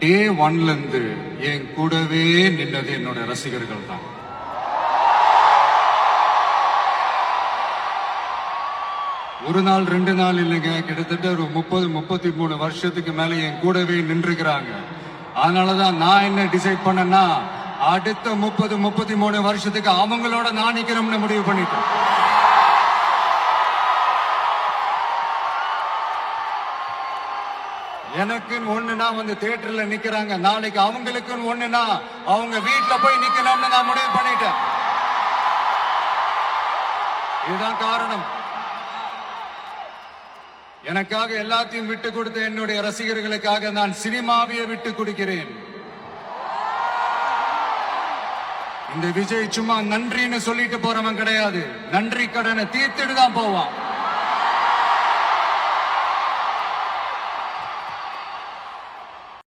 டே ஒன்ல இருந்து என் கூடவே நின்னது என்னோட ரசிகர்கள் தான். ஒரு நாள் 2 நாள் இல்லைங்க, கிட்டத்தட்ட ஒரு 30-33 வருஷத்துக்கு மேல என் கூடவே நின்றுக்கிறாங்க. அதனாலதான் நான் என்ன டிசைட் பண்ணேன்னா, அடுத்த 30-33 வருஷத்துக்கு அவங்களோட நான் நிக்கணும்னு முடிவு பண்ணிட்டேன். எனக்குன்னு ஒண்ணுனா வந்து தியேட்டர்ல நிக்கிறாங்க, நாளைக்கு அவங்களுக்குன்னு ஒண்ணுனா அவங்க வீட்டுல போய் நிக்கணும்னு நான் முடிவு பண்ணிட்டேன். இதுதான் காரணம். எனக்காக எல்லாத்தையும் விட்டு கொடுத்த என்னுடைய ரசிகர்களுக்காக நான் சினிமாவையே விட்டு கொடுக்கிறேன். இந்த விஜய் சும்மா நன்றின்னு சொல்லிட்டு போறவன் கிடையாது, நன்றி கடனை தீர்த்துட்டு தான் போவான்.